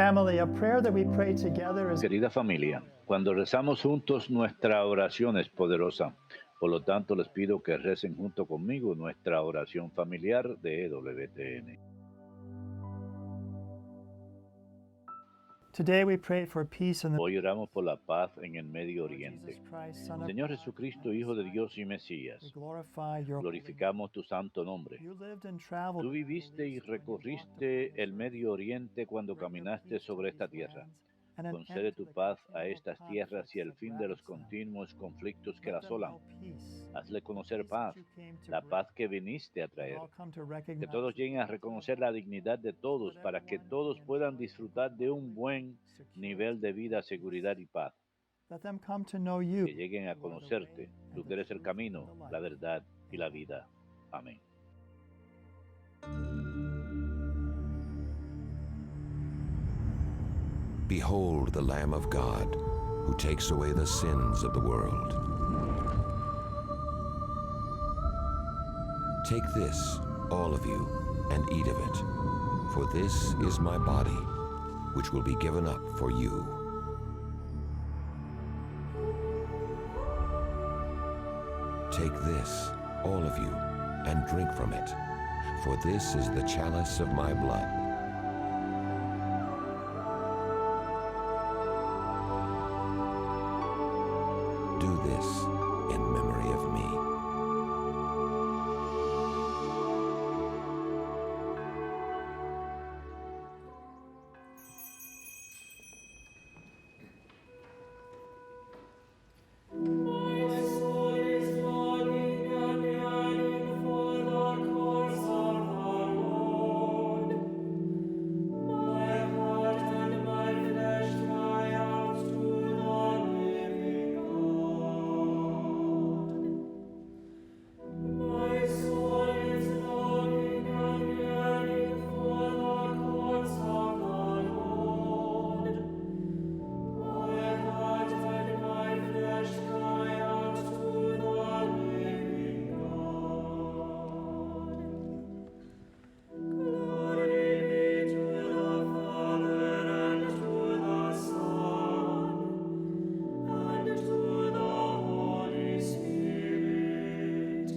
Family, a prayer that we pray together is Querida familia, cuando rezamos juntos, nuestra oración es poderosa. Por lo tanto, les pido que recen junto conmigo nuestra oración familiar de EWTN. today we pray for peace in the Hoy oramos por la paz en el Medio Lord Oriente. Jesus Christ, Son of Señor God, Jesucristo, and Hijo de Messiah. Dios y We Mesías, glorify your holy name. glorificamos tu santo nombre. You lived and traveled Tú in the Middle viviste y East when you walked recorriste upon el this earth. Medio Oriente cuando Bring your caminaste peace to sobre esta these tierra. lands and an Concede end to tu the paz a continual estas tierras y conflicts el that fin de los ravage them. continuos conflictos que Let la them asolan. know peace, Hazle the conocer peace that paz, you came to la bring. paz que viniste a Let traer. all come to Que recognize todos your lleguen a dignity and reconocer la power, dignidad de so todos that para que everyone todos may puedan enjoy a good disfrutar de un living, buen nivel security, de vida, and seguridad peace. y paz. Let them come to know you, Que lleguen a who are the way conocerte, and tú the que eres el truth and camino, the la life. verdad y la Amen. vida. Amén. Behold the Lamb of God, who takes away the sins of the world. Take this, all of you, and eat of it, for this is my body, which will be given up for you. Take this, all of you, and drink from it, for this is the chalice of my blood. Do this in memory of me. My soul is longing and yearning for the courts of the Lord. My heart and my flesh cry out to the living God. My soul is longing and yearning for the courts of the Lord. My heart and my flesh cry out to the living God. Glory be to the Father and to the Son and to the Holy Spirit,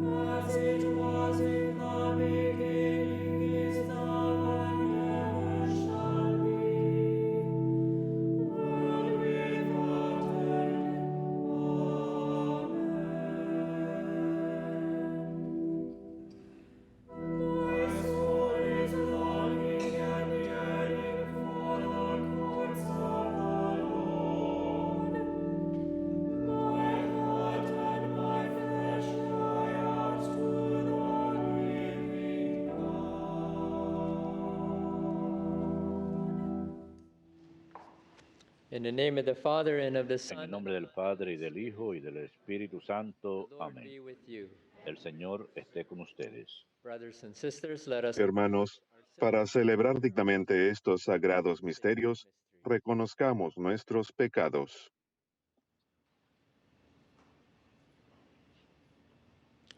as it was in the beginning, is now, and ever shall be, world without end. Amen. My soul is longing and yearning for the courts of the Lord. My heart and my flesh cry out to the living God. In the name of the Father, and of the En Son, el and nombre of del the Holy Padre y del Hijo y del Espíritu Santo. The Lord Amén. be with you. El Señor esté con ustedes. Brothers and sisters, let us Hermanos, para celebrar dignamente estos sagrados misterios, reconozcamos nuestros pecados.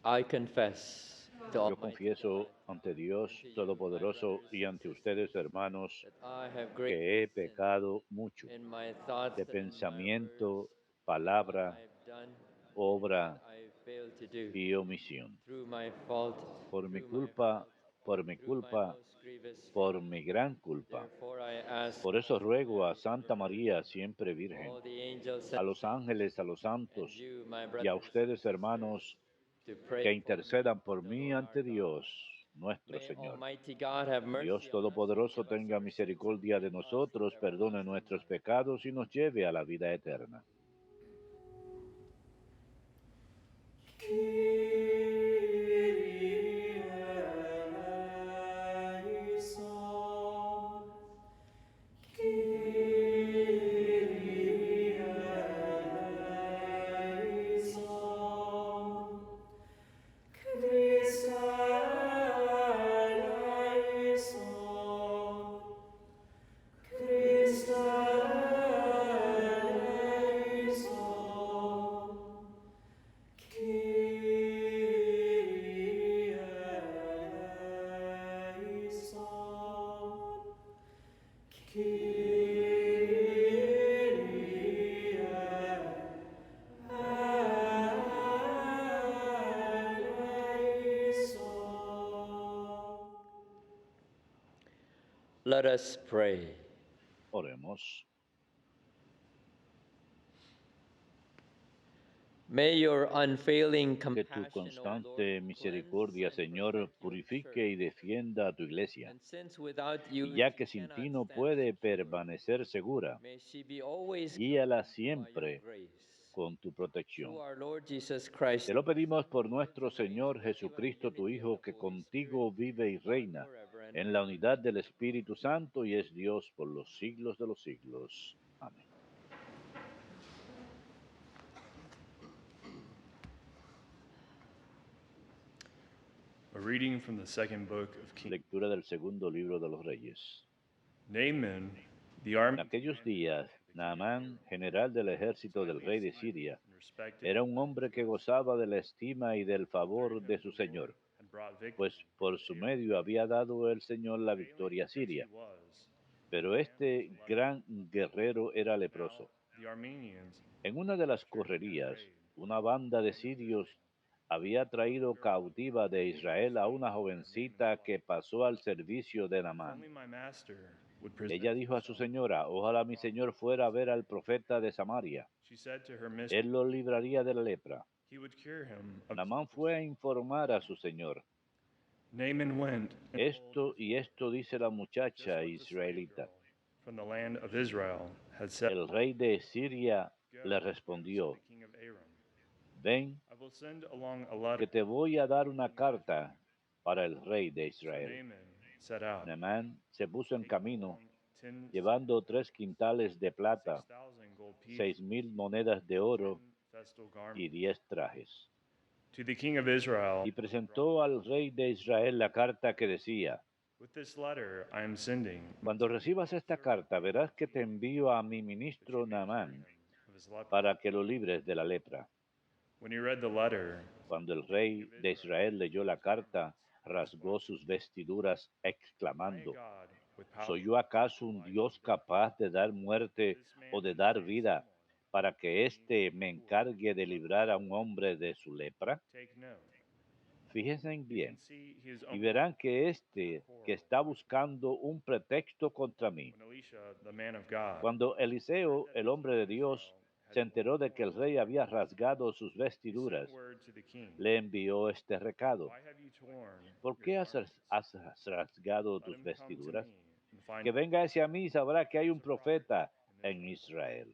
I confess to Yo Almighty confieso ante Dios Todopoderoso y ante ustedes, hermanos, that I have great que he sin pecado mucho in my thoughts de and in my pensamiento, words, what palabra, I've done, obra what I failed to do, y omisión. through my fault, Por mi through my culpa, fault, por mi through my culpa, most grievous por fault. mi gran culpa. Therefore I ask Por eso Blessed ruego a Mary, Santa ever Virgin, María, siempre Virgen, all the angels a and los saints, ángeles, a los and santos you, my y a brothers and ustedes, sisters, hermanos, to que pray for me intercedan to por the mí Lord our ante God. Dios, nuestro May Señor. Almighty God have Dios mercy on us, Todopoderoso forgive us tenga our sins, and misericordia de save us from nosotros, perdone everlasting nuestros life. pecados y nos lleve a la vida eterna. Kyrie eleison. Kyrie eleison. Christe eleison. Christe eleison. Kyrie eleison. Let us pray. Oremos. May your unfailing Que tu compassion, O constante Lord, misericordia, cleanse and Señor, perfect your purifique y church. defienda a tu iglesia. And since without you Y ya she que sin ti cannot no stand puede secure, permanecer segura, may she be always guíala governed by your siempre grace. con tu protección. Through our Lord Jesus Christ, Te lo pedimos por who lives nuestro and reigns Señor with you and Jesucristo, tu unity of Hijo, the que Holy contigo Spirit, vive y God reina forever and en la ever. unidad del Espíritu Santo y es Dios por los siglos de los siglos. Amén. A reading from the second book of Kings. Lectura del segundo libro de los Reyes. Naaman, the En army aquellos días, Naamán, general del ejército del rey de Siria, era un hombre que gozaba de la estima y del favor de su señor, pues por su medio había dado el Señor la victoria a Siria. Pero este gran guerrero era leproso. En una de las correrías, una banda de sirios había traído cautiva de Israel a una jovencita que pasó al servicio de Naamán. Ella dijo a su señora: ojalá mi señor fuera a ver al profeta de Samaria. Él lo libraría de la lepra. Naamán fue a informar a su señor. Esto dice la muchacha israelita. El rey de Siria le respondió: ven, que te voy a dar una carta para el rey de Israel. Naamán se puso en camino, llevando 3 quintales de plata, 6,000 monedas de oro y 10 trajes. Y presentó al rey de Israel la carta que decía: cuando recibas esta carta, verás que te envío a mi ministro Naamán para que lo libres de la lepra. Cuando el rey de Israel leyó la carta, rasgó sus vestiduras, exclamando: ¿soy yo acaso un Dios capaz de dar muerte o de dar vida, para que éste me encargue de librar a un hombre de su lepra? Fíjense bien y verán que que está buscando un pretexto contra mí. Cuando Eliseo, el hombre de Dios, se enteró de que el rey había rasgado sus vestiduras, le envió este recado: ¿por qué has rasgado tus vestiduras? Que venga hacia mí y sabrá que hay un profeta en Israel.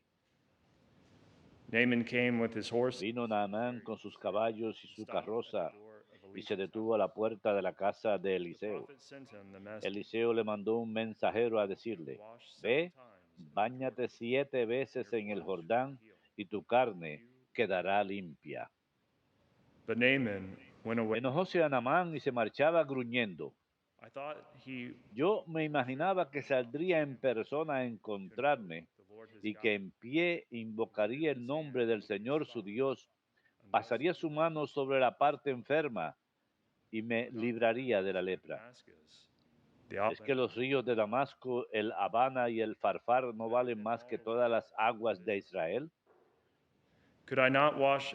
Vino Naamán con sus caballos y su carroza y se detuvo a la puerta de la casa de Eliseo. Eliseo le mandó un mensajero a decirle: ve, báñate 7 veces en el Jordán y tu carne quedará limpia. Enojóse a Naamán y se marchaba gruñendo. Yo me imaginaba que saldría en persona a encontrarme y que en pie invocaría el nombre del Señor su Dios, pasaría su mano sobre la parte enferma y me libraría de la lepra. ¿Es que los ríos de Damasco, el Habana y el Farfar no valen más que todas las aguas de Israel?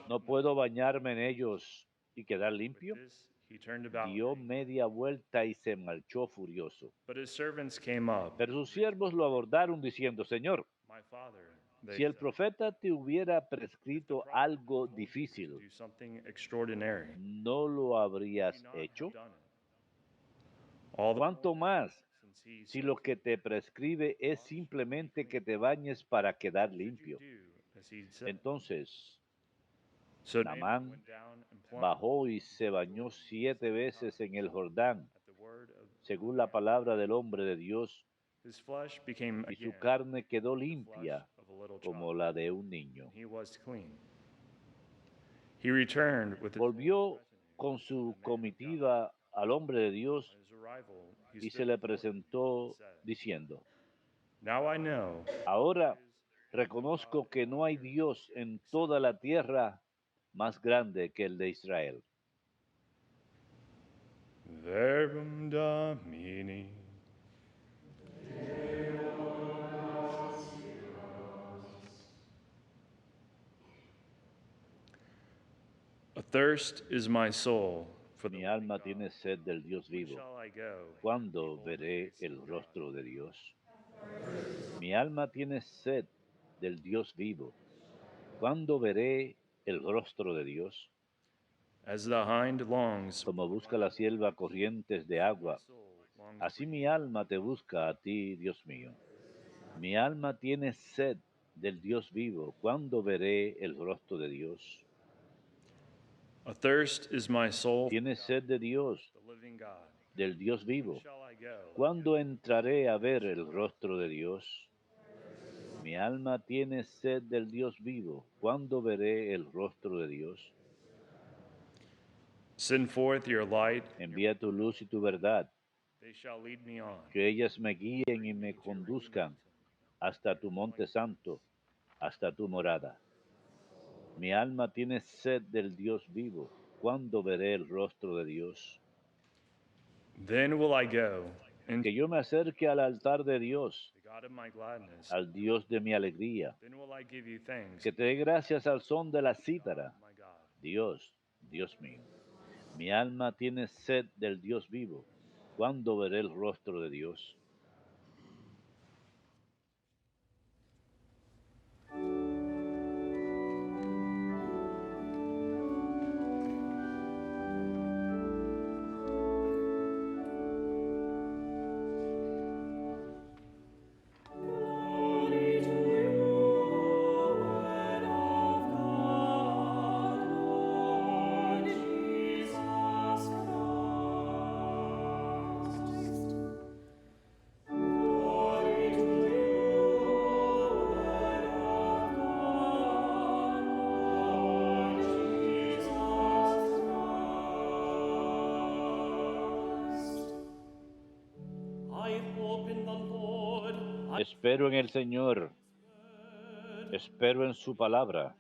¿No puedo bañarme en ellos y quedar limpio? Dio media vuelta y se marchó furioso. Pero sus siervos lo abordaron diciendo: Señor, si el profeta te hubiera prescrito algo difícil, ¿no lo habrías hecho? ¿Cuánto más si lo que te prescribe es simplemente que te bañes para quedar limpio? Entonces Naamán bajó y se bañó 7 veces en el Jordán, según la palabra del hombre de Dios, y su carne quedó limpia como la de un niño. Volvió con su comitiva al hombre de Dios y se le presentó diciendo: ahora reconozco que no hay Dios en toda la tierra más grande que el de Israel. Verbum Domini. Deo Athirst is my soul for the Mi living alma God. tiene sed del Dios When vivo. shall I go? ¿Cuándo veré el rostro de Dios? Mi alma tiene sed del Dios vivo. ¿Cuándo veré el rostro de Dios? As the hind longs, Como busca la sierva corrientes de agua, así mi alma te busca a ti, Dios mío. Mi alma tiene sed del Dios vivo. ¿Cuándo veré el rostro de Dios? athirst is my soul Tiene sed de Dios, for the living God. del Dios When vivo. shall I go? ¿Cuándo entraré a ver el rostro de Dios? Mi alma tiene sed del Dios vivo. ¿Cuándo veré el rostro de Dios? Send forth your light, Envía tu luz y tu verdad, they shall lead me on. que ellas me guíen y me conduzcan hasta tu monte santo, hasta tu morada. Mi alma tiene sed del Dios vivo. ¿Cuándo veré el rostro de Dios? Then will I go and Que yo me acerque al altar de Dios, the God of my gladness. al Dios de mi alegría. Then will I give you thanks, Que te dé gracias al son de la cítara. my God. Dios, Dios mío. Mi alma tiene sed del Dios vivo. ¿Cuándo veré el rostro de Dios? Glory to you, Word of God, Lord Jesus Christ. Glory to you, Word of God, Lord Jesus Christ. I hope in the Lord. Espero en el Señor. Espero en su palabra,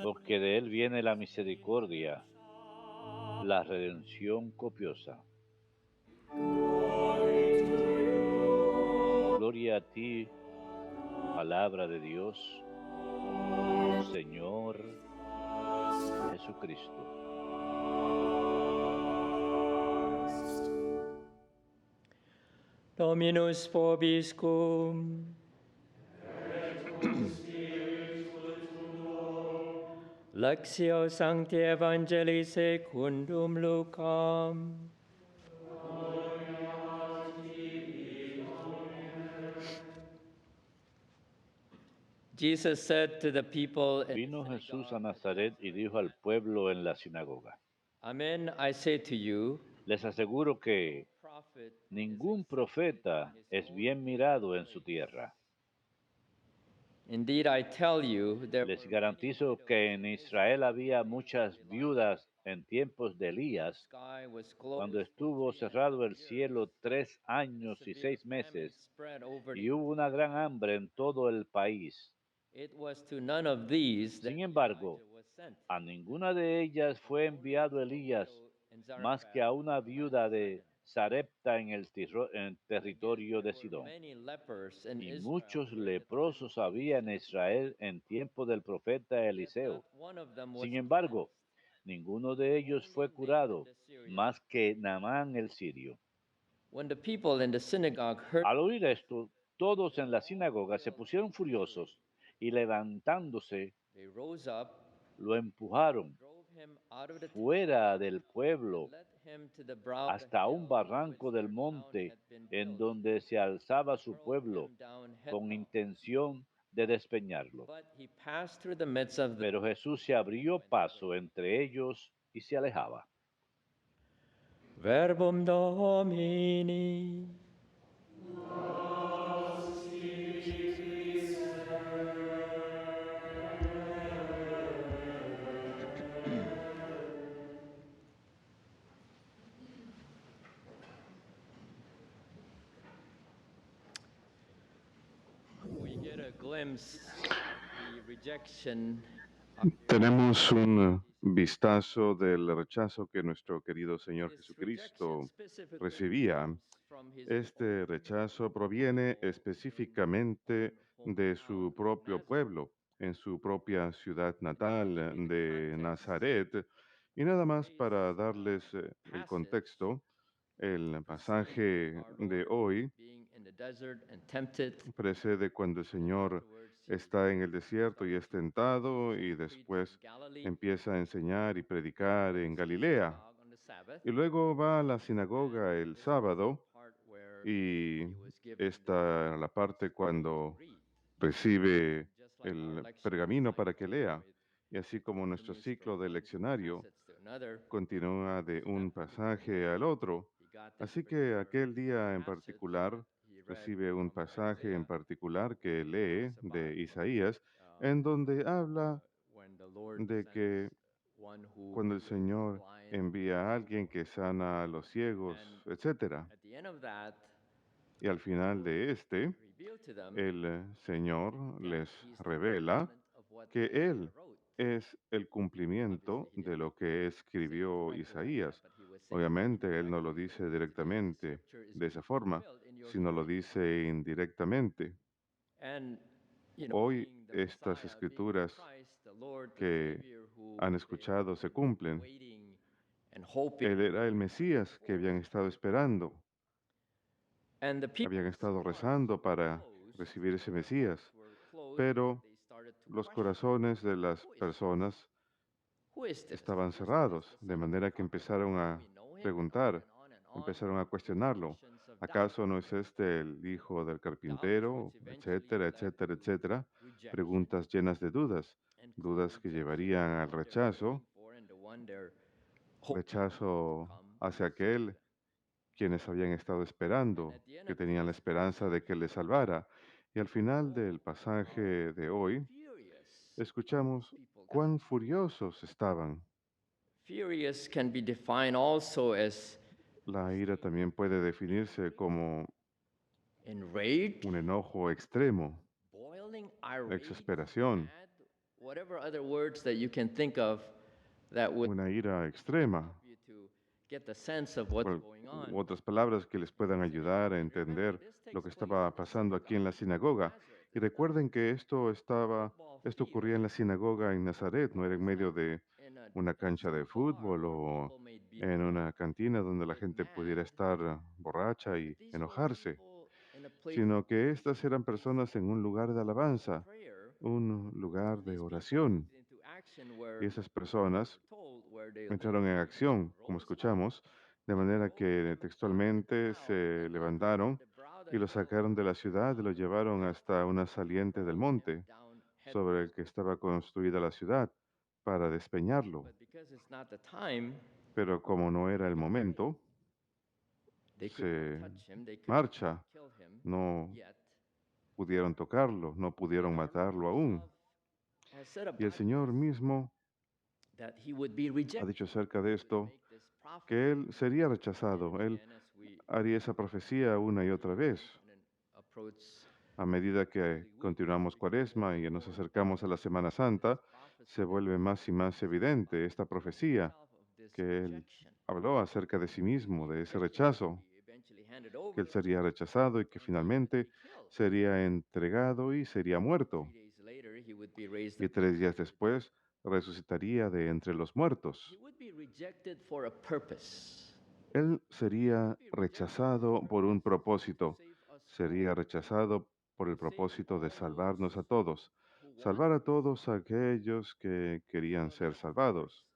porque de Él viene la misericordia, la redención copiosa. Gloria a ti, palabra de Dios, Señor Jesucristo. Dominus vobiscum. Lectio Sancti Evangelii secundum Lucam. Jesus said to the people in Vino the Jesús a synagogue, Nazaret y dijo al pueblo en la sinagoga: Amen, I say to you, les aseguro que prophet ningún profeta es bien mirado en su tierra. Indeed, I tell you, there Les were garantizo que en Israel había muchas viudas en tiempos de Elías, sky was cuando closed estuvo cerrado el cielo 3 años y 6 meses, spread over y hubo una gran hambre en todo el país. It was to none of these that Sin embargo, Elijah was sent. a ninguna de ellas fue enviado Elías, más que a una viuda de Sarepta en el territorio de Sidón. Many lepers in Y Israel, muchos leprosos había en Israel en tiempo del profeta Eliseo. one of them was Sin embargo, ninguno de ellos fue curado, más que Naamán el sirio. when the people in the synagogue heard Al oír esto, todos en la sinagoga se pusieron furiosos y levantándose, they rose up, lo empujaron drove him out of the fuera del pueblo led him to the brow of the hasta un hill barranco which del their monte town had been en built, donde se alzaba su hurled pueblo him down con headlong. intención de despeñarlo. But he passed through the midst of them. Pero Jesús se abrió paso entre ellos y se alejaba. Verbum Domini. We get a glimpse of the rejection of Tenemos un vistazo del rechazo que nuestro querido Señor this Jesucristo rejection specifically recibía. comes from his Este own rechazo proviene específicamente de su propio pueblo, en su propia ciudad natal de Nazaret. Y nada más para darles el contexto, el pasaje de hoy being in the desert and tempted, precede cuando el Señor afterwards he está en el desierto y es tentado y preached in después Galilee, empieza a enseñar y then predicar en goes to the Galilea. synagogue on the Sabbath, Y luego va a la and sinagoga el this was the sábado part where y he was given esta era la parte to cuando read. recibe Just like our el lectionary pergamino para que cycle, lea. it Y así como nuestro continues from ciclo de one leccionario passage to another. continúa de So un that particular pasaje day, al otro. he got this Así que particular aquel día en passage particular that he read recibe un from pasaje en Isaiah, particular que where it lee talks de about Isaías, um, en donde habla when the Lord de sends que one who cuando el heals the Señor blind, envía a alguien que heals the lame. sana a los ciegos, And etcétera. at the end of that, Y al the final Lord de este, revealed to them el Señor that les he's the revela fulfillment of what que Isaiah Él wrote. es el cumplimiento Obviously, he de didn't lo que say it escribió directly like that, Isaías. but he was saying Obviamente, Él no lo indirectly, dice directamente Scripture is de being esa forma, fulfilled in your sino lo hearing. dice indirectamente. And, Hoy being the estas Messiah, being the escrituras Christ, the Lord, the que Savior, who han they escuchado had se been cumplen. waiting and hoping Él era el Mesías que for. habían estado esperando, And the habían people's estado hearts rezando were para closed. recibir ese Their Mesías, hearts were closed, and pero they started to los question, corazones de las who is this? personas Who is this? estaban Who is cerrados, this, the de son of the manera que prophet? empezaron Don't a we know him? preguntar, And on. empezaron a cuestionarlo. Questions of doubt. ¿Acaso no es este el hijo del Doubts carpintero? which eventually Etcétera, led etcétera, to etcétera. rejection Preguntas llenas de dudas, and from dudas que rejection llevarían to al one they're rechazo, waiting for and the one they're hoping rechazo to come hacia and save aquel them. quienes habían estado And esperando, at the end que of tenían la today's esperanza de que les salvara. Y al final del pasaje de hoy, furious escuchamos people got. cuán furiosos estaban. Furious can be defined also as La ira también puede definirse como enraged, un enojo extremo, boiling, irate, exasperación, mad, whatever other words that you can think of that would una ira extrema, help you to get the sense of what's cual- going u on. otras palabras que les puedan ayudar a entender lo que estaba pasando aquí en la sinagoga. Y recuerden que esto ocurría en la sinagoga en Nazaret, no era en medio de una cancha de fútbol o en una cantina donde la gente pudiera estar borracha y enojarse, sino que estas eran personas en un lugar de alabanza, un lugar de oración. Y esas personas entraron en acción, como escuchamos, de manera que textualmente se levantaron y lo sacaron de la ciudad y lo llevaron hasta una saliente del monte sobre el que estaba construida la ciudad para despeñarlo. But because it's not the time, Pero como no era el momento, they could se not touch him, they could marcha. not kill him No yet. pudieron tocarlo, no pudieron matarlo aún. Has said Y el about Señor mismo that he would be ha rejected. dicho acerca de esto Make this prophet que Él sería rechazado. Él again as we haría esa profecía una y otra vez. approach A medida que continuamos Cuaresma y nos acercamos a la Semana Santa, se vuelve más y más evidente esta profecía que Él habló acerca de sí mismo, de ese rechazo, que Él sería rechazado y que finalmente sería entregado y sería muerto. 3 days later he would be raised Y up. 3 días después resucitaría de entre los muertos. He would be rejected for a purpose. Él sería rechazado por un propósito, sería rechazado por el propósito de salvarnos a todos, salvar a todos aquellos que querían ser salvados.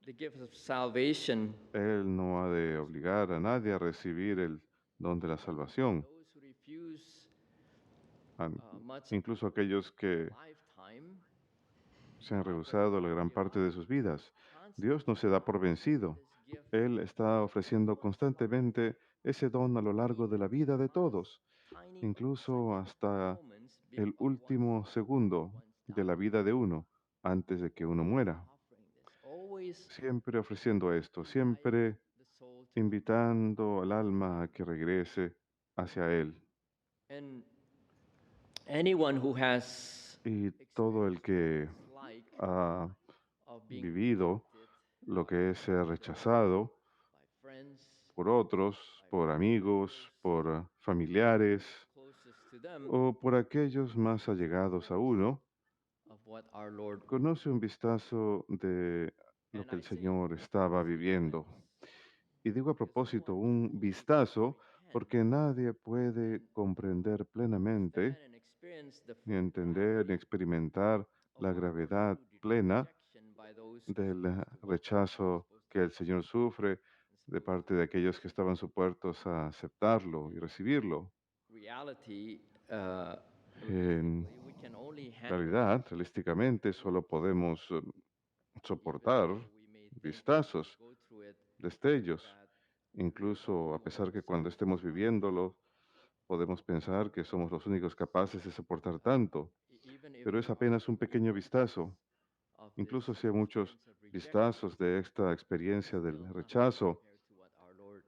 The gift of salvation. Él no ha de obligar a nadie a recibir el don de la salvación, Those who refuse a- much incluso aquellos que lifetime, se han rehusado la gran parte de sus vidas. Dios no se da por vencido. Él está ofreciendo constantemente ese don a lo largo de la vida de todos, incluso hasta el último segundo de la vida de uno, antes de que uno muera. Siempre ofreciendo esto, siempre invitando al alma a que regrese hacia Él. And anyone who has Y todo el que like ha of being vivido lo que es ser rechazado by friends por otros, por amigos, por familiares closest to them o por aquellos más allegados a uno, of what our Lord conoce un vistazo de lo and que I el say Señor with estaba full viviendo. reverence, Y digo a because no propósito, one un can fully vistazo, comprehend porque nadie puede and comprender plenamente, understand and experience the ni full entender, ni gravity experimentar of la our Lord's gravedad plena rejection by those who del supposed to welcome him, rechazo supposed to que el accept Señor him, sufre and de supposed parte to de aquellos que estaban supuestos a aceptarlo y recibirlo. reality. En Realistically, we can only handle realidad, realísticamente, solo podemos even soportar though we may think that we vistazos, go through it, destellos, that we are the incluso a only pesar que ones cuando able to estemos survive it. viviéndolo, podemos pensar que somos los únicos capaces de soportar tanto, Even if pero es there are apenas un many pequeño glimpses vistazo. of this Incluso si hay muchos experience of rejection, vistazos de esta it is experiencia del still nothing rechazo, compared to what our Lord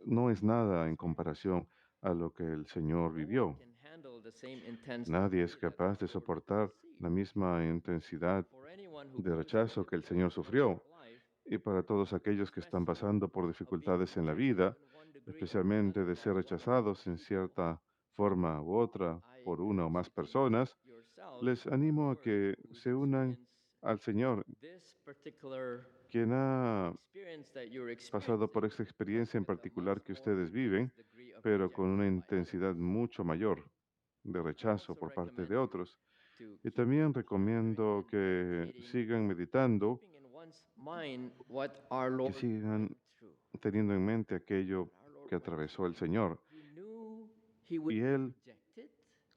no es nada en experienced. comparación a lo que el Señor No one vivió. can handle the same intense Nadie es misery that capaz our de Lord soportar la received. misma intensidad For anyone who de comes through rechazo que el Señor difficulties of sufrió. life, Y para todos aquellos que están especially pasando por of being dificultades en la rejected vida, in one degree or especialmente another de by ser one or more rechazados en people, cierta forma u otra I por una o urge más you to unite personas, yourselves les to our animo a Lord, que who se unan experienced al Señor, this particular quien ha experience that you're pasado por experiencing, esta but experiencia en with a much particular que more ustedes intense viven, degree of pero con una rejection by others. intensidad mucho mayor de I rechazo also por parte recommend de otros. to Y keep también pondering recomiendo and que meditating, sigan meditando, keeping in one's mind what our que Lord sigan went through. teniendo en mente aquello What our Lord que went atravesó through. el Señor. He knew he would Y be él rejected.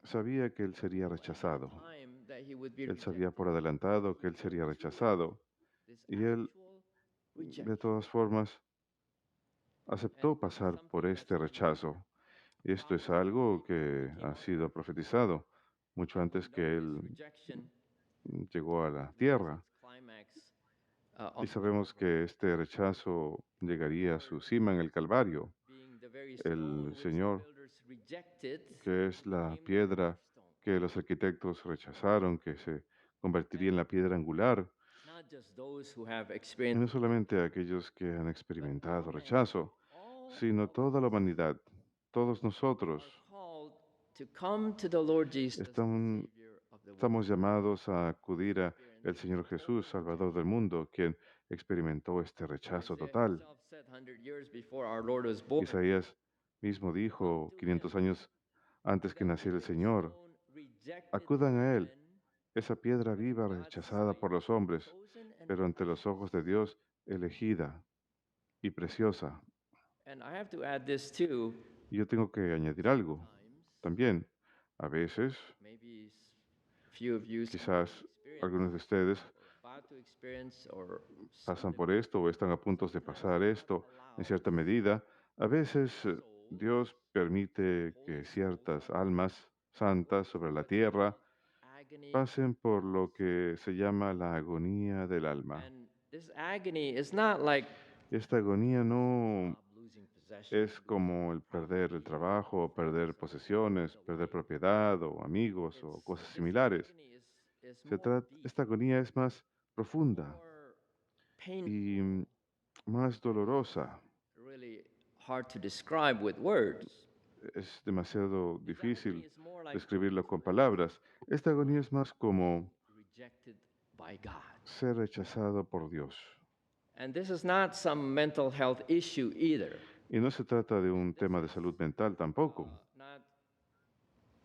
sabía que él He sería knew ahead of rechazado. time that he would be Él sabía por rejected. adelantado He que él went sería through rechazado. this Y él, actual de rejection. todas formas, And aceptó this is pasar por something that's este been rechazo. Y esto es prophesied algo way before he que came ha on earth. sido profetizado mucho And we antes know que this él rejection llegó a la reaches tierra. its climax Y on sabemos Calvary. que este rechazo Our llegaría a su Lord, cima en el Calvario. being the very El stone which the Señor, builders rejected, que es la became the piedra cornerstone. que los arquitectos rechazaron, que se convertiría en la piedra angular, Not just those who have y no experienced solamente rejection, aquellos que han but all experimentado mankind, rechazo, all sino of toda us la humanidad, todos nosotros, are called to come to the Lord Jesus, the están Savior of the world, estamos llamados a acudir a el experience Señor Jesús, total Salvador del rejection. mundo, quien experimentó este rechazo Isaiah total. himself said 100 years before our Lord was born, Isaías mismo "Come dijo to 500 him, años antes que that naciera el living Señor, stone rejected acudan by a Él, men, esa piedra but in viva God's rechazada sight por los hombres, chosen and pero ante los ojos de precious." Dios elegida y preciosa. And I have to add this too. Y yo tengo que añadir algo Sometimes, también. A veces, maybe few of you some quizás have experienced algunos de ustedes or about to experience or pasan soon por esto o están a punto de sometimes pasar God esto en allows cierta medida. A veces souls, Dios permite holy que souls, ciertas almas santas sobre la what they tierra call agony pasen of por the lo que soul. se llama la agonía del alma. And this agony is not like Esta agonía losing a no job, losing possession, es losing como el perder el property, or trabajo, o perder some posesiones, material perder way. propiedad o amigos o It's cosas this similares. agony is more deep, Esta agonía es más profunda more y painful, más dolorosa. really hard to describe with words. Es demasiado This agony difícil is more like describirlo con palabras. Esta agonía es más como rejected by God. ser rechazado por Dios. And this is not some mental health issue either. Y no se trata de un tema de salud mental tampoco. Not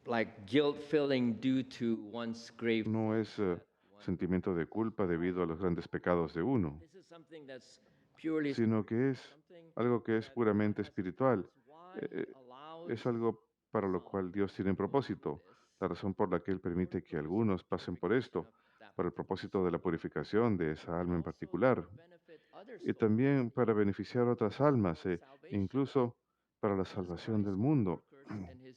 like guilt feeling due to one's grave No es faults that one. sentimiento de culpa debido a los grandes pecados de uno, This is something that's purely sino que spiritual, es something algo que es that God puramente has a espiritual. purpose why Eh, He eh, allows Es algo para lo some cual Dios tiene un to go through propósito. this La razón por la que Él for the permite que purpose of algunos pasen por purification esto, of that para el particular propósito de la soul, purificación de esa and alma en also particular, to benefit other y souls, también para beneficiar a otras almas, for e salvation, incluso para la as salvación del Christ's mundo, workers in His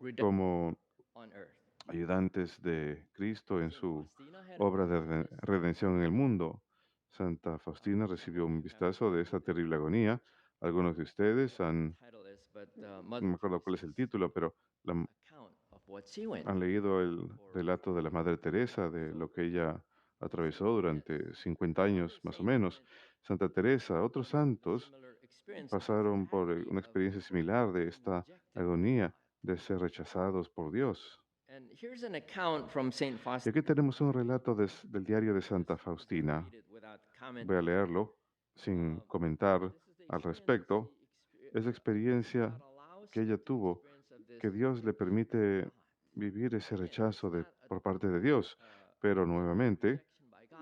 redemption como on earth. ayudantes de Cristo en Saint su Faustina had a obra de glimpse of this. redención en el mundo. Santa Faustina Some recibió of un you have vistazo de esta read it. terrible agonía. Algunos de ustedes What the han, title is, but no Mother me acuerdo cuál es el Teresa's título, pero account of what she went han through leído el for relato de la Madre Teresa, de lo que ella atravesó durante 50 other años más o saints menos. went Santa Teresa, otros through a santos similar experience of this pasaron por agony una of experiencia similar de being esta rejected by agonía God. de ser rechazados por Dios. And here's an account from Saint Y Faustina. aquí tenemos un relato del diario de Santa Faustina. Read it without comment. Voy a leerlo sin comentar al respecto. Es la experiencia que ella tuvo, que Dios le permite vivir ese rechazo por parte de Dios. Pero nuevamente,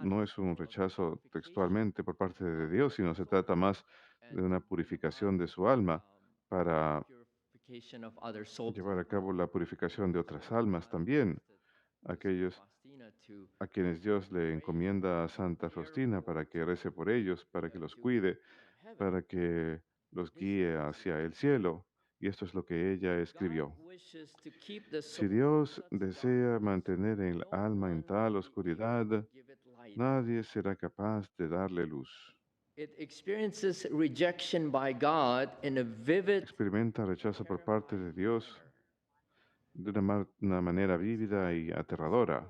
no es un rechazo textualmente por parte de Dios, sino se trata más de una purificación de su alma para Purification of other souls. llevar a cabo la purificación de otras almas también. Aquellos Faustina to a quienes Dios le encomienda a Santa Faustina para que rece por ellos, para que los cuide, para que los guíe hacia el cielo. Y esto es lo que ella escribió. God wishes to keep the Si soul Dios desea mantener el alma en tal oscuridad, give it light. nadie será capaz de darle luz. It experiences rejection by God in a vivid, Experimenta rechazo por parte de Dios de una manera vívida y aterradora.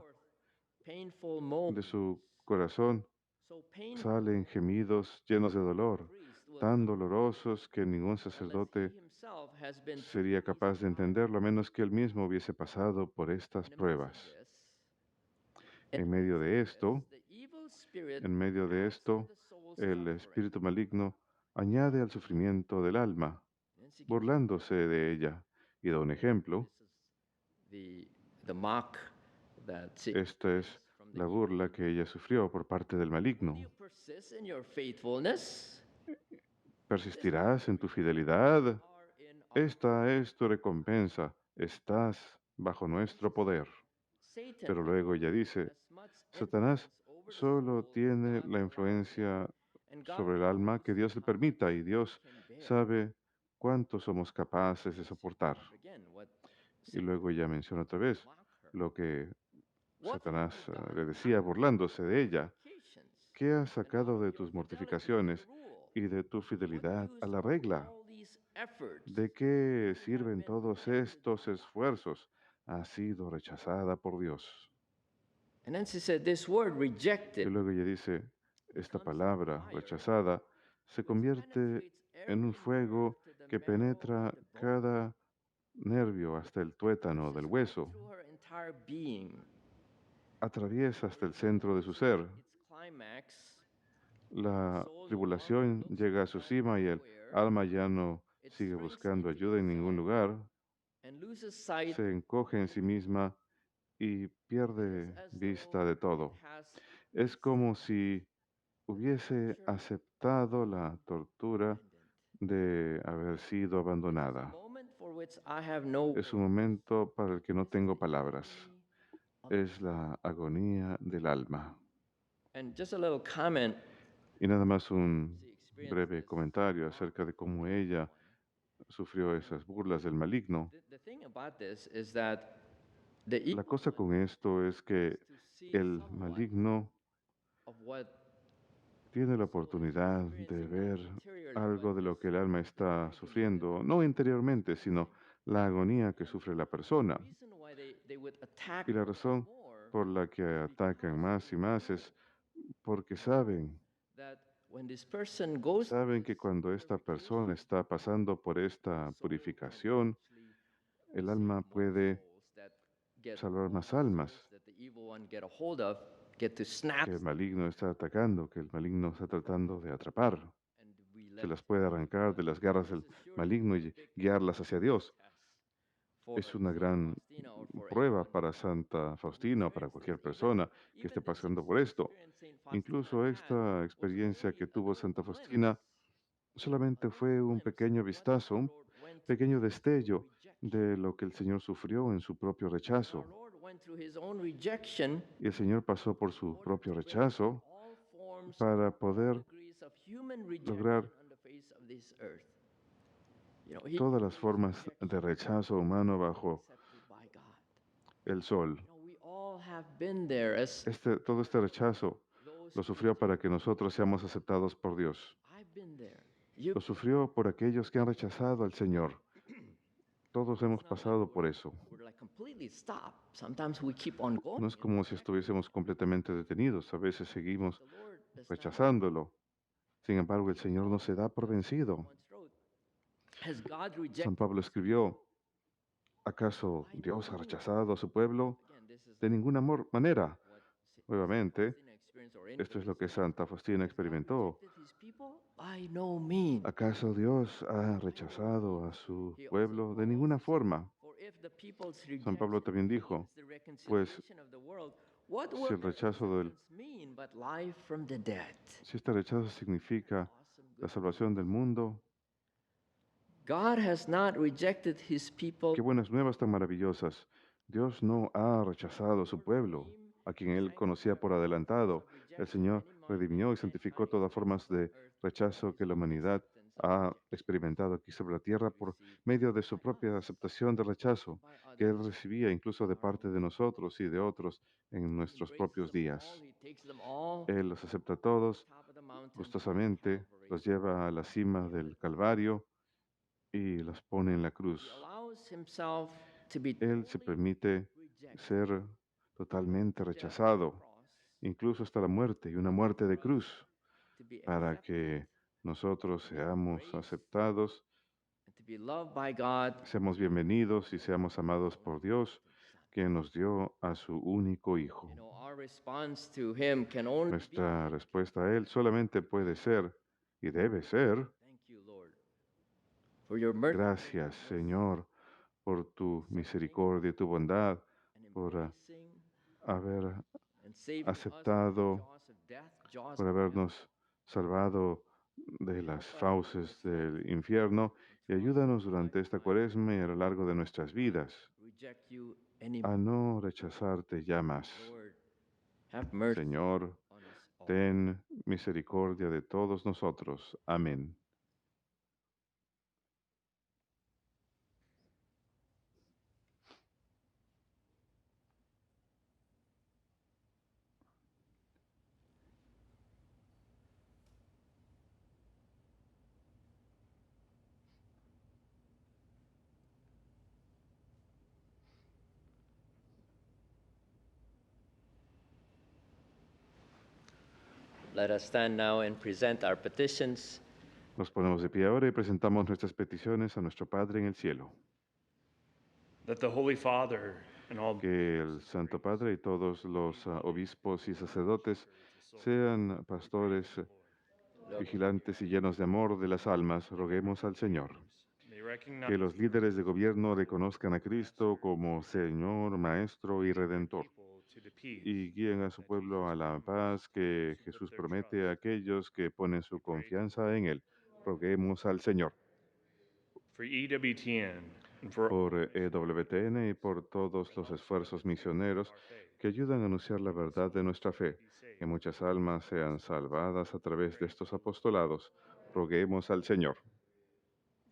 painful De moment. su corazón So painful salen gemidos llenos de dolor, tan dolorosos que ningún unless he sacerdote himself has been through sería these capaz de entenderlo a menos que él mismo hubiese pasado por estas In the midst of pruebas. this, En medio de esto, the evil spirit en medio de adds to esto, the soul's el suffering. espíritu maligno añade al sufrimiento del alma, Nancy gives burlándose de ella, y da un ejemplo. This is the mock that she Esta es from the la evil burla one. que ella sufrió por parte del Will maligno. you persist in your faithfulness? ¿Persistirás en tu fidelidad? Are in our Esta es tu recompensa. Estás bajo nuestro poder. Satan Pero luego ella dice, has much Satanás influence over the solo soul tiene God la allows influencia him, and God sobre el alma knows que Dios le how permita, much y Dios we can bear. sabe cuánto somos capaces de soportar. Again, what Y luego ella menciona otra vez mock her. lo que What Satanás have you done le decía burlándose de ella. mortifications ¿Qué has and sacado of de your tus fidelity to mortificaciones the rule? y de tu What fidelidad use a la are regla? all these efforts? ¿De qué You have sirven been todos rejected estos by God. esfuerzos? Has sido rechazada por Dios. And then she said, this word Y rejected luego ella dice, esta becomes palabra fire, rechazada se which convierte penetrates en un every fuego nerve to the que marrow penetra of the bone, cada nervio hasta el tuétano pierces del right hueso, through her entire being. atraviesa hasta el centro de su ser. Its climax, La soul no longer tribulación looks llega a for su help cima y el anywhere. alma ya no It sigue shrinks buscando into ayuda en ningún itself lugar, and loses sight, se encoge en sí misma y It is pierde as vista though de it todo. has Es como si hubiese torture aceptado la tortura de haber sido It's a abandonada. moment for which I have no Es un words. momento para el que no tengo palabras. Agony of the Es la agonía del alma. And just a little comment. Y nada más un She experienced breve this comentario mock acerca de cómo from ella everyone. sufrió esas burlas del maligno. The thing about this is that the evil La cosa one con esto es que is to see el somewhat maligno of what tiene la the soul is oportunidad de experiencing, ver not interiorly, algo but de lo just que el alma está agony sufriendo, that no interiormente, sino la agonía que And sufre la persona. the reason why they would attack Y la more and razón more por la que is atacan because más y they más know es porque saben, that when this person goes through saben que this cuando esta persona purification, está pasando por esta the soul can purificación, actually el save alma more puede souls that get salvar all más the almas souls that the evil one get a hold of, get to snatch que el them, maligno está atacando, que el maligno está tratando de atrapar. and we Se let las puede arrancar de las garras del this is surely maligno a y big guiarlas hacia Dios. test for Es una Saint gran Faustina or for prueba anyone para Santa who Faustina o para experienced cualquier this. persona que esté Even this pasando por esto. experience Saint Faustina Incluso had esta was experiencia que only a tuvo little Santa glimpse, Faustina solamente fue un pequeño what vistazo, our un Lord went through pequeño in his own destello rejection. de lo que el Señor sufrió en su propio Our rechazo. Lord went through his own rejection Y el Señor pasó por in su order propio to bring about rechazo all forms, para all poder degrees of human rejection lograr on the face of this earth. You know, he todas las faced formas rejection de rechazo humano bajo accepted by God. el sol. You know, we all have been there as Todo este rechazo those lo sufrió para que nosotros seamos aceptados por Dios. I've been there. You Lo sufrió por aquellos que han rechazado al Señor. Todos hemos It's not like pasado por eso. we're like completely stopped. Sometimes we keep on going. No es como si estuviésemos completamente detenidos. A veces seguimos The Lord does not rechazándolo. Sin embargo, el Señor no se da por vencido. once wrote, has God San rejected Pablo his escribió, people? ¿Acaso Dios ha rechazado a su pueblo? De ninguna manera. Nuevamente, esto es lo que Santa Faustina experimentó. By no means. ¿Acaso Dios ha rechazado a su pueblo? De ninguna forma. For if the people's San Pablo rejection también dijo, means the pues reconciliation of the world, what si will el their rechazo del, acceptance mean but life from the dead? si este rechazo significa la salvación del mundo, God has not rejected his people. qué buenas nuevas tan maravillosas. Dios no ha rechazado a su pueblo, a quien él conocía por adelantado. El Señor redimió y santificó todas formas de rechazo que la humanidad ha experimentado aquí sobre la tierra por medio de su propia aceptación de rechazo que él recibía incluso de parte de nosotros y de otros en nuestros propios días. He takes them all Él los acepta a todos top of the mountain gustosamente, los lleva a la cima del Calvario y los pone en la cruz. He allows himself to be Él se totally permite rejected ser totalmente death on the rechazado, cross incluso hasta la muerte y una muerte de cruz, to be para accepted que nosotros seamos aceptados, and to be loved by God. seamos bienvenidos y seamos amados por Dios, quien nos dio a su único Hijo. You know, our response to him can only be Nuestra respuesta a Él solamente puede ser y debe ser, thank you, Lord, for your mercy gracias, Señor, por tu misericordia y tu bondad, and por embracing haber and saving us from the aceptado, jaws of death, jaws por of hell. habernos salvado de las fauces del infierno y ayúdanos durante esta cuaresma y a lo largo de nuestras vidas Reject you a anymore. no rechazarte ya más. Lord, have mercy Señor, on us all. ten misericordia de todos nosotros. Amén. Let us stand now and present our petitions. Nos ponemos de pie ahora y presentamos nuestras peticiones a nuestro Padre en el cielo. That the Holy Father and all Que el Santo Padre y todos los obispos y sacerdotes sean pastores vigilantes y llenos de amor de las almas. Roguemos al Señor. may recognize Que los líderes de gobierno reconozcan a Cristo como Señor, Maestro y Redentor people to the peace y guíen a su pueblo a la paz que Jesús promete a aquellos que ponen su confianza en Él. Roguemos al Señor. for EWTN and for Por EWTN y por todos los esfuerzos misioneros que ayudan a anunciar la verdad de nuestra fe, que muchas almas sean salvadas a través de estos apostolados. Roguemos al Señor.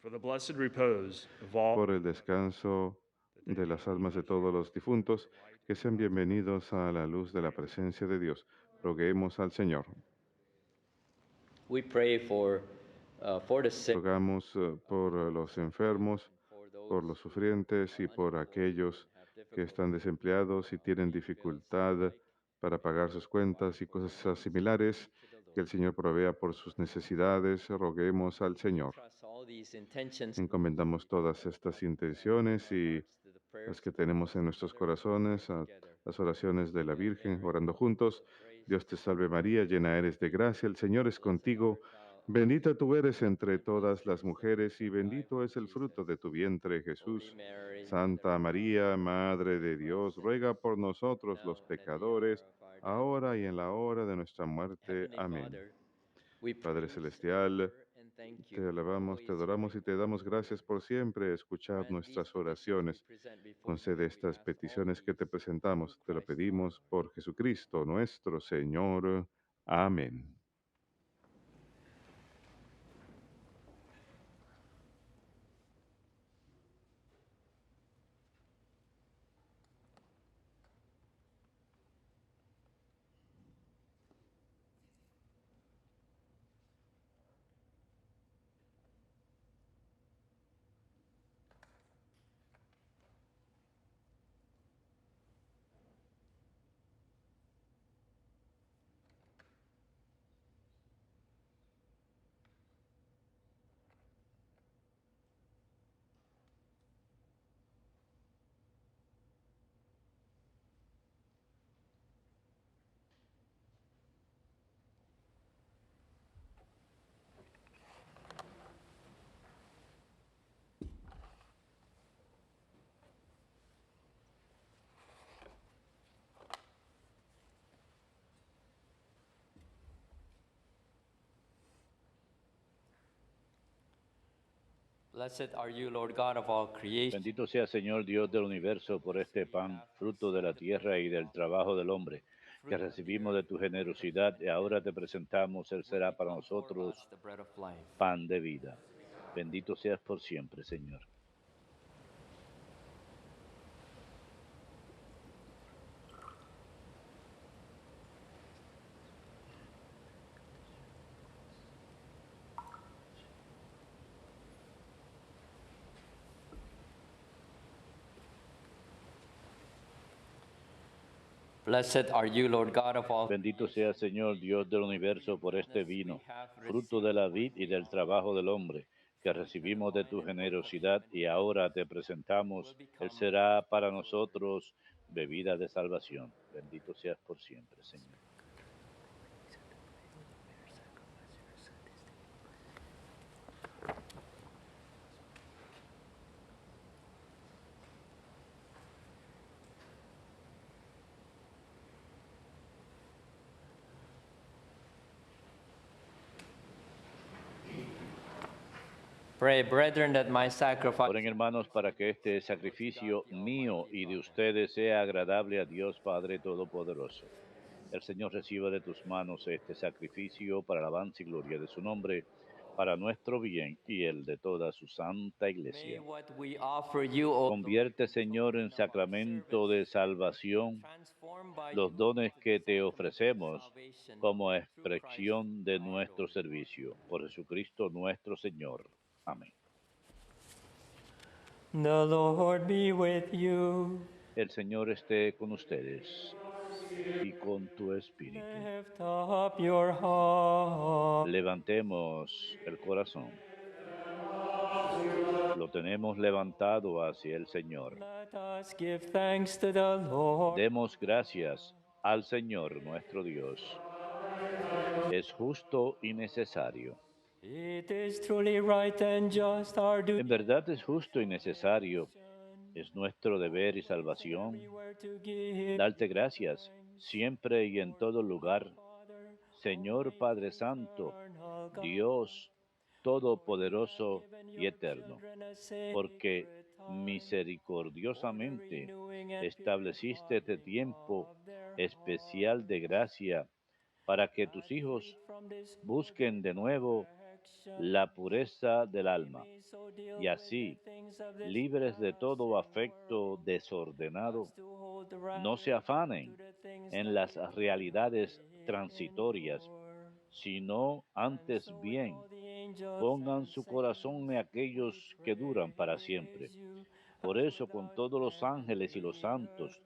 for the blessed repose of all Por el descanso de las almas de todos los difuntos, que sean bienvenidos a la luz de la presencia de Dios. Roguemos al Señor. We pray for the sick, Rogamos por los enfermos, por los sufrientes y por aquellos que están desempleados y tienen dificultad para pagar sus cuentas y cosas similares. Que el Señor provea por sus necesidades. Roguemos al Señor. trust all these intentions Encomendamos todas estas intenciones y las que tenemos en nuestros corazones a las oraciones de la Virgen, orando juntos. Dios te salve María, llena eres de gracia, el Señor es contigo. Bendita tú eres entre todas las mujeres y bendito es el fruto de tu vientre, Jesús. Santa María, Madre de Dios, ruega por nosotros los pecadores, ahora y en la hora de nuestra muerte. Amén. Padre Celestial, te alabamos, te adoramos y te damos gracias por siempre escuchar nuestras oraciones. Concede estas peticiones que te presentamos. Te lo pedimos por Jesucristo nuestro Señor. Amén. Blessed are you, Lord God of all creation. Bendito sea, Señor Dios del universo, por este pan, fruto de la tierra y del trabajo del hombre, que recibimos de tu generosidad y ahora te presentamos. Él será para nosotros The bread of life. pan de vida. Bendito seas por siempre, Señor. Blessed are you, Lord God of all Bendito sea, Señor Dios del universo, por este vino, fruto de la vid y del trabajo del hombre, que recibimos de tu generosidad y ahora te presentamos. Él será para nosotros bebida de salvación. Bendito seas por siempre, Señor. Pray, brethren, that my sacrifice Oren, hermanos, para que este sacrificio mío y de ustedes sea agradable a Dios Padre Todopoderoso. El Señor reciba de tus manos este sacrificio para alabanza y gloria de su nombre, para nuestro bien y el de toda su santa may iglesia. what we offer you, O Convierte, Señor, en sacramento de salvación transformed by los you dones to que the te sacrament of ofrecemos salvation como through Christ expresión de our nuestro Lord. servicio. Por Jesucristo nuestro Señor. Amén. The Lord be with you. El Señor esté con ustedes y con tu espíritu. Lift up your heart. Levantemos el corazón. Lo tenemos levantado hacia el Señor. Let us give thanks to the Lord. Demos gracias al Señor nuestro Dios. Es justo y necesario. It is truly right and just our duty En verdad es justo y necesario. Es nuestro deber y salvación everywhere to give darte gracias siempre y en todo lugar, Señor Padre Santo, eternal God. Dios Todopoderoso y eterno, porque misericordiosamente estableciste este tiempo especial de gracia para que tus hijos busquen de nuevo la pureza del alma y así, libres de todo afecto desordenado, no se afanen en las realidades transitorias, sino antes bien pongan su corazón en aquellos que duran para siempre. Por eso con todos los ángeles y los santos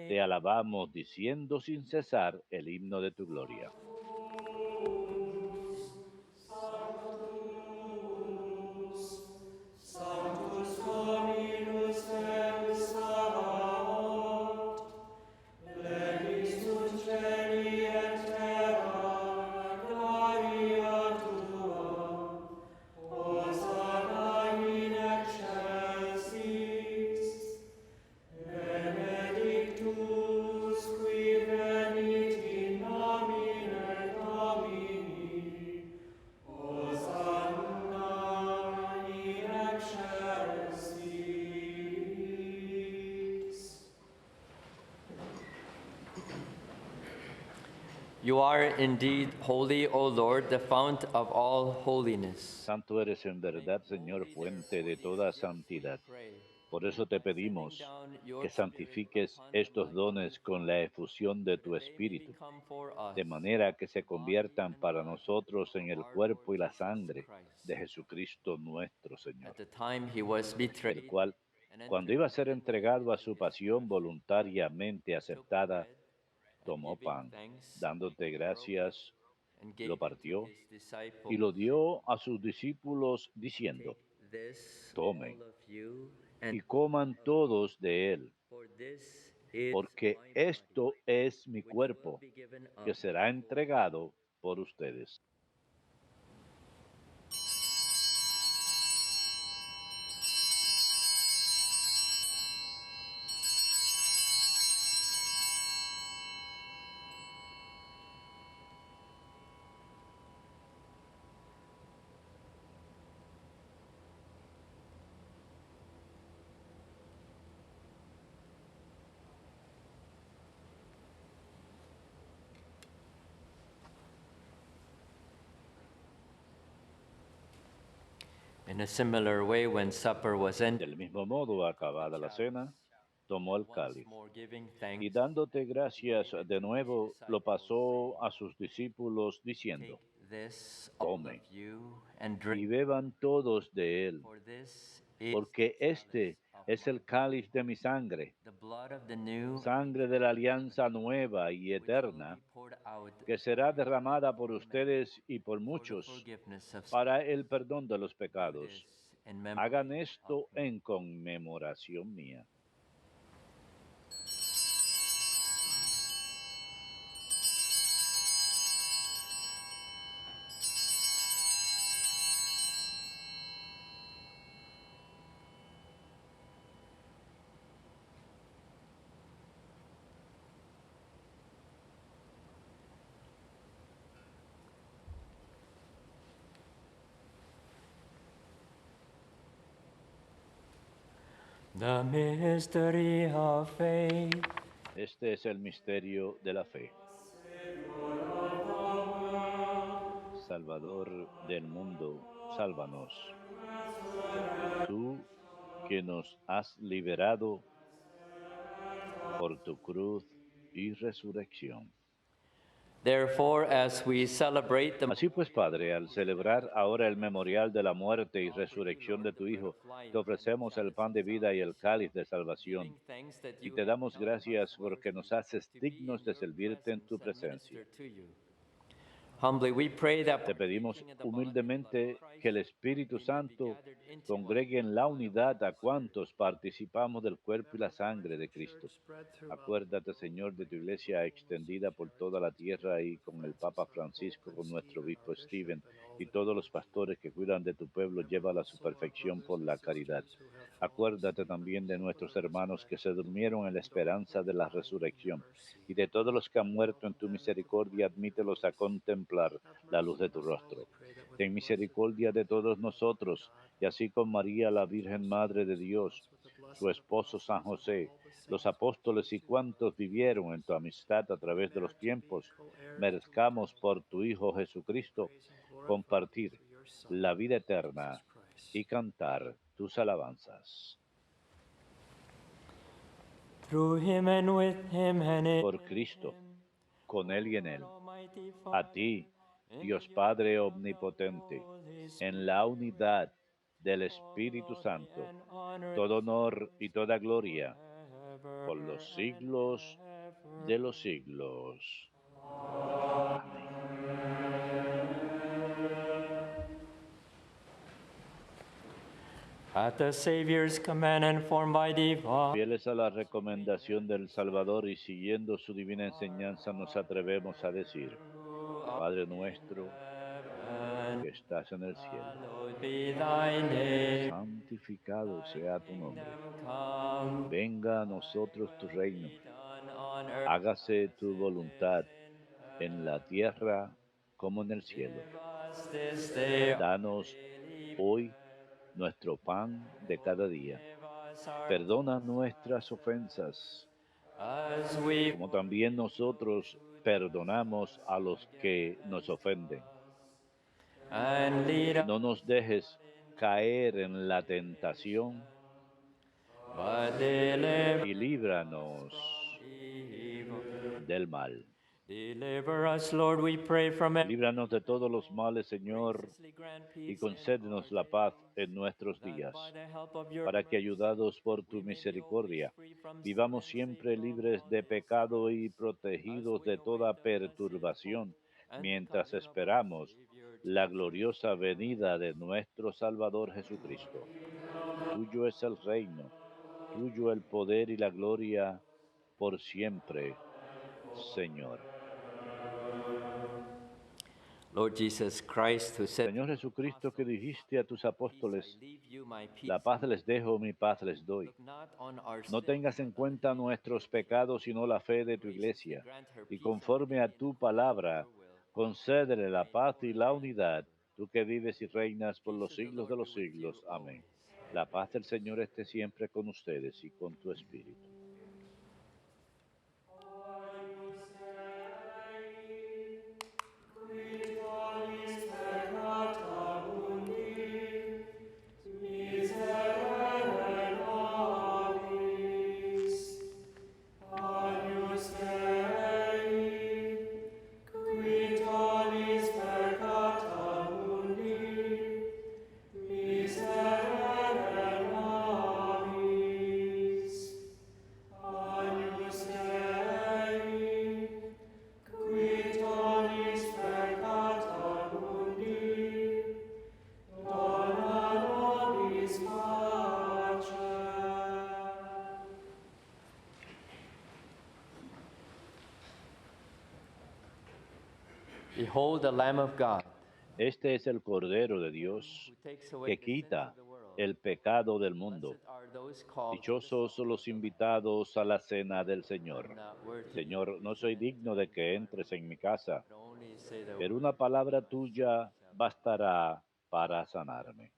te alabamos diciendo sin cesar el himno de tu gloria. You are indeed holy, O Lord, the fount of all holiness. Santo eres en verdad, Señor, fuente de toda santidad. Por eso te pedimos que santifiques estos dones con la efusión de tu Espíritu, de manera que se conviertan para nosotros en el cuerpo y la sangre de Jesucristo nuestro Señor, At the time he was el betrayed, cual, cuando iba a ser entregado a su pasión voluntariamente aceptada, tomó pan, dándote gracias, lo partió y lo dio a sus discípulos diciendo, tomen y coman todos de él, porque esto es mi cuerpo, que será entregado por ustedes. In a similar way, when supper was ended, Del mismo modo, acabada la cena, tomó el once cáliz more giving y thanks, dándote gracias de nuevo, lo pasó a sus discípulos diciendo, take this, all of tomen you, and y drink, beban todos de él, for this is porque the este chalice of es my el cáliz de mi sangre, the blood of the new, sangre de la alianza nueva y which will eterna, be poured out que será derramada por ustedes y por for the muchos forgiveness of sin. para el perdón de los Do pecados. this in memory Hagan of esto me. en conmemoración mía. The mystery of faith. Este es el misterio de la fe. Salvador del mundo, sálvanos. Tú que nos has liberado por tu cruz y resurrección. Therefore, as we celebrate the Así pues, Padre, al celebrar ahora el memorial de la muerte y resurrección de tu Hijo, te ofrecemos el pan de vida y el cáliz de salvación. Y te damos gracias porque nos haces dignos de servirte en tu presencia. humbly we pray that Te pedimos humildemente que el Espíritu Santo congregue en la unidad a cuantos participamos del cuerpo y la sangre de Cristo. Acuérdate, Señor, de tu iglesia extendida por toda la tierra y con el Papa Francisco, con nuestro obispo Stephen y todos los pastores que cuidan de tu pueblo, llévala a su perfección por la caridad. Acuérdate también de nuestros hermanos que se durmieron en la esperanza de la resurrección y de todos los que han muerto en tu misericordia, admítelos a contemplar la luz de tu rostro. Ten misericordia de todos nosotros, y así con María, la Virgen Madre de Dios, su esposo San José, los apóstoles y cuantos vivieron en tu amistad a través de los tiempos, merezcamos por tu Hijo Jesucristo compartir la vida eterna y cantar tus alabanzas. through him and with him and in Por Cristo, con Él y en Él, Almighty a Father, ti, in Dios the Padre unity of the Omnipotente, Holy en la unidad del all Espíritu glory Santo, and honor todo honor y toda gloria ever por los and siglos ever. de los siglos. Amén. At the Savior's command and formed by divine Fieles a la recomendación del Salvador y siguiendo su divina enseñanza, nos atrevemos a decir, Padre nuestro que estás en el cielo, hallowed be thy name. santificado sea tu nombre. Come, Venga a nosotros tu reino. be done on earth Hágase tu voluntad in en la tierra como en el cielo. Give us this day our Danos daily hoy nuestro pan de cada día. Give us our Perdona nuestras ofensas, as we como también nosotros perdonamos a los que nos ofenden. and lead us No nos dejes caer en la tentación but deliver y líbranos evil. del mal. Deliver us, Lord, we pray from every Líbranos de todos los males, Señor, graciously grant y peace concédenos la paz en nuestros that días, by the help of your para que, mercy, ayudados por tu we may be misericordia, always free from sin vivamos and siempre safe from libres all de evil. pecado y As protegidos we de toda await the blessed perturbación, hope and the mientras coming of our esperamos Savior, la Jesus gloriosa venida de nuestro Salvador Jesucristo. Tuyo es el reino, tuyo el poder y la gloria por siempre, Señor. Lord Jesus Christ, who said, Señor Jesucristo, que dijiste a tus "Peace I apóstoles, leave you, my peace la paz les dejo, mi paz les doy. look not on our No sins, tengas en but on cuenta the nuestros pecados, sino la fe de tu iglesia. grant her Y peace and conforme a unity in tu accordance with palabra, your will. concédele la paz y la unidad, tú que vives y reinas por los siglos de los siglos. Amén. La paz del Señor esté siempre con ustedes y con tu espíritu. Behold the Lamb of God, Este es el Cordero de Dios who takes away que the sins quita of the world. el pecado del mundo. Blessed are those called to the Dichosos supper los of the Lord. invitados a la cena del Señor. I'm not worthy Señor, no to soy enter digno de que entres en mi casa, but only say the pero word, una palabra and my tuya soul shall be bastará para sanarme.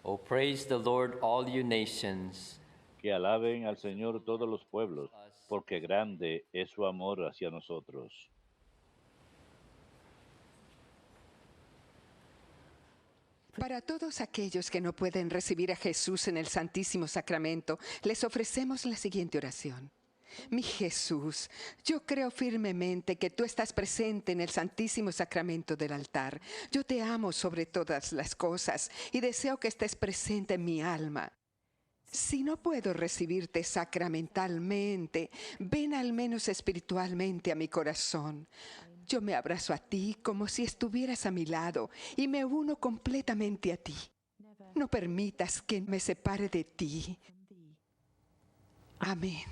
Oh, praise the Lord, all you nations. Que alaben al Señor todos los pueblos, porque grande es su amor hacia nosotros. Para todos aquellos que no pueden recibir a Jesús en el Santísimo Sacramento, les ofrecemos la siguiente oración. Mi Jesús, yo creo firmemente que tú estás presente en el Santísimo Sacramento del altar. Yo te amo sobre todas las cosas y deseo que estés presente en mi alma. Si no puedo recibirte sacramentalmente, ven al menos espiritualmente a mi corazón. Yo me abrazo a ti como si estuvieras a mi lado y me uno completamente a ti. No permitas que me separe de ti. Amén.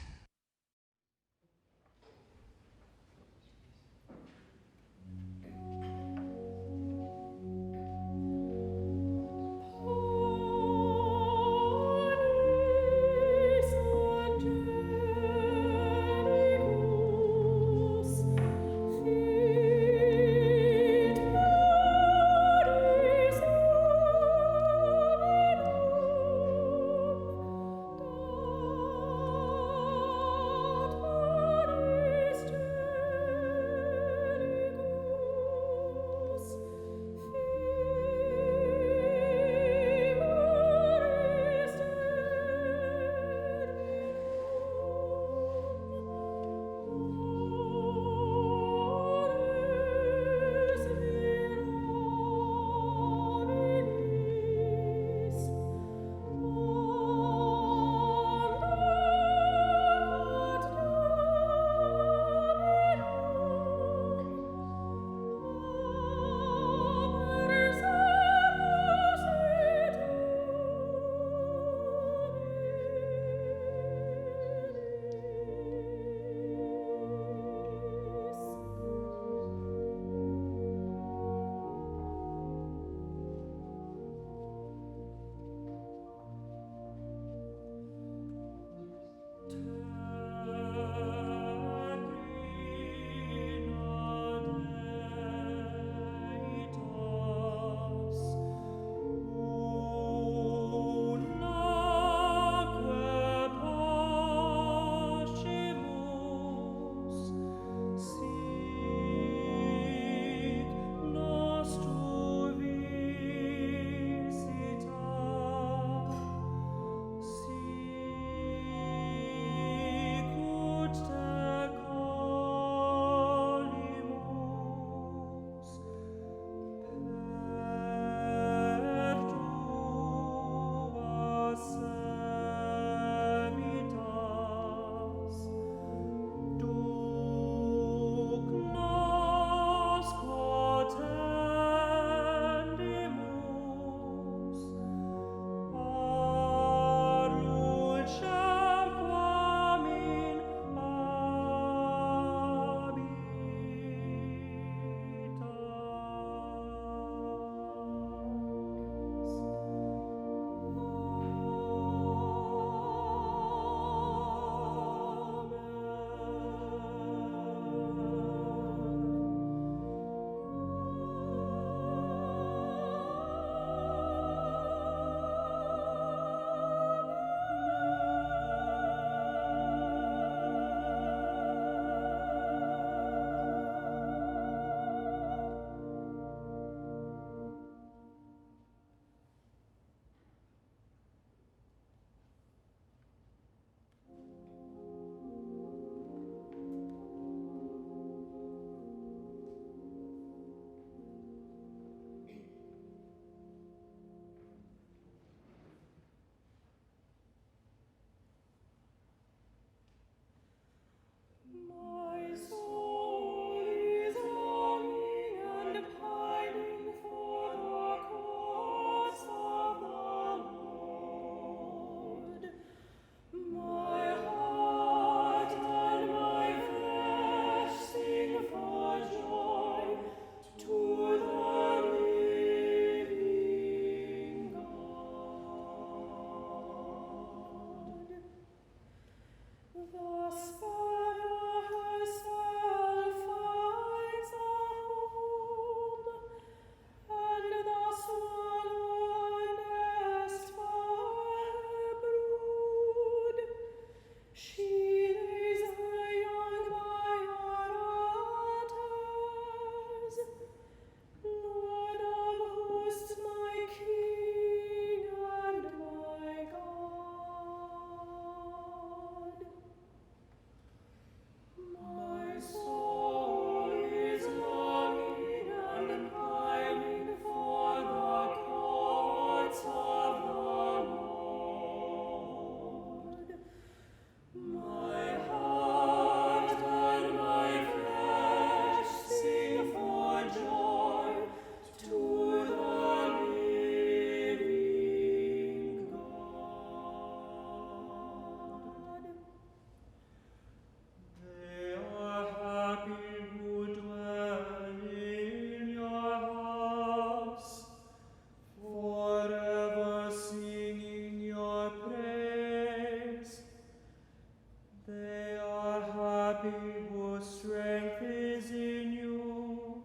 They are happy whose strength is in you,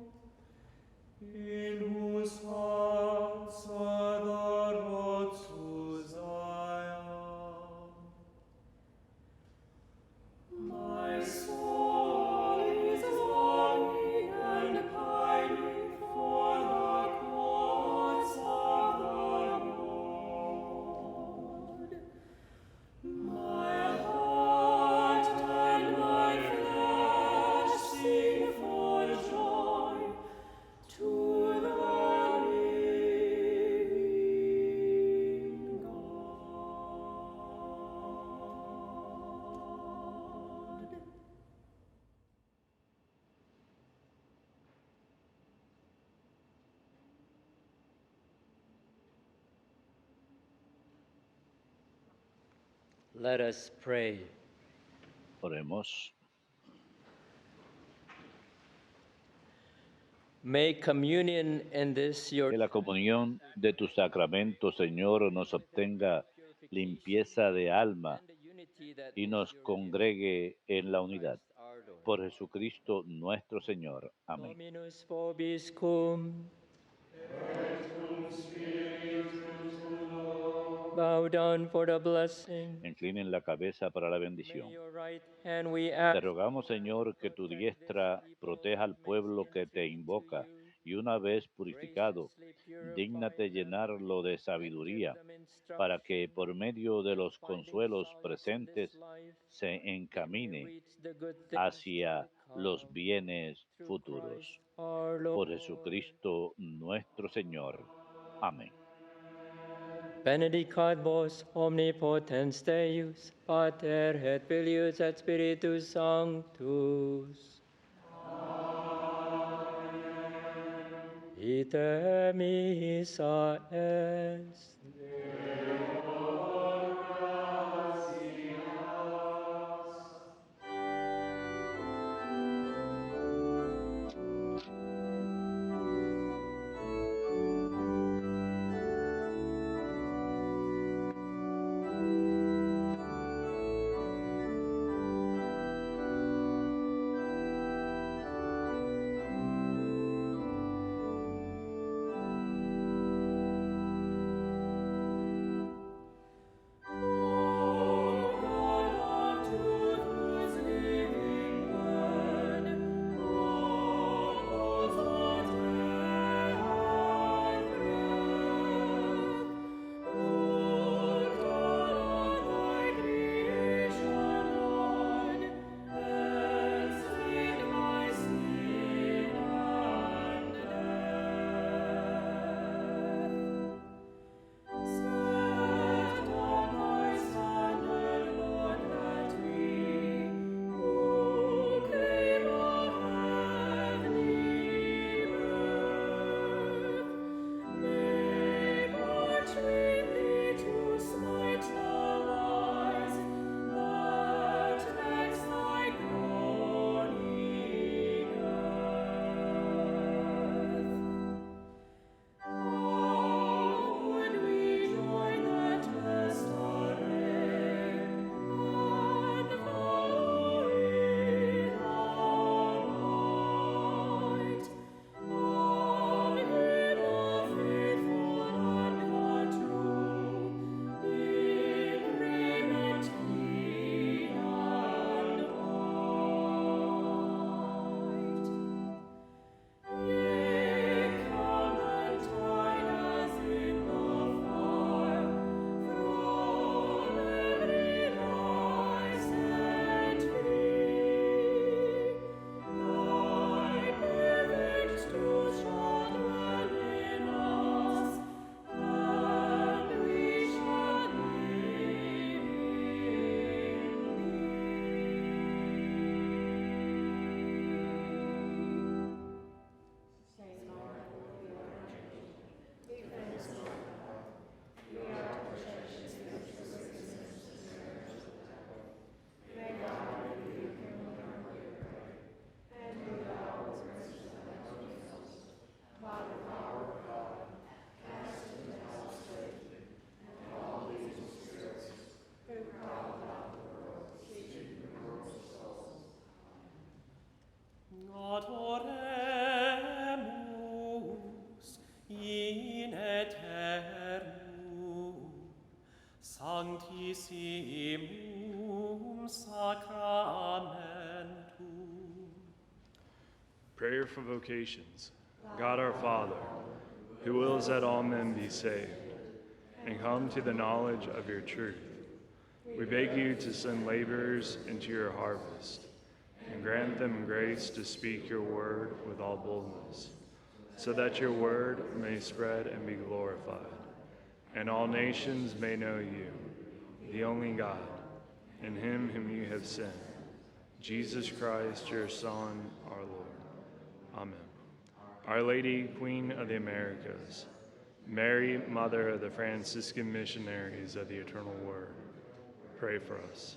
in whose hearts are the roads to Zion. My soul is longing and pining for the courts of the Lord. My heart and my flesh sing for joy to the living God. Let us pray. Oremos. May communion in this your Que la comunión de tu sacramento, Señor, nos obtenga limpieza de alma y nos congregue en la unidad. Por Jesucristo nuestro Señor. Amén. Dominus vobiscum. Bow down for the blessing. Inclinen la cabeza para la May bendición. your right hand we Te ask. rogamos, Señor, que tu diestra proteja al pueblo que te invoca y una vez purificado, dígnate llenarlo de sabiduría para que por medio de los consuelos presentes se encamine hacia los bienes futuros. Por Jesucristo nuestro Señor. Amén. Benedicat vos omnipotens Deus, Pater et Filius et Spiritus Sanctus. Ite missa est. sacramentum. Prayer for vocations. God our Father, who wills that all men be saved and come to the knowledge of your truth, we beg you to send laborers into your harvest and grant them grace to speak your word with all boldness, so that your word may spread and be glorified, and all nations may know you, the only God, and him whom you have sent, Jesus Christ, your Son, our Lord. Amen. Our Lady, Queen of the Americas, Mary, Mother of the Franciscan Missionaries of the Eternal Word, pray for us.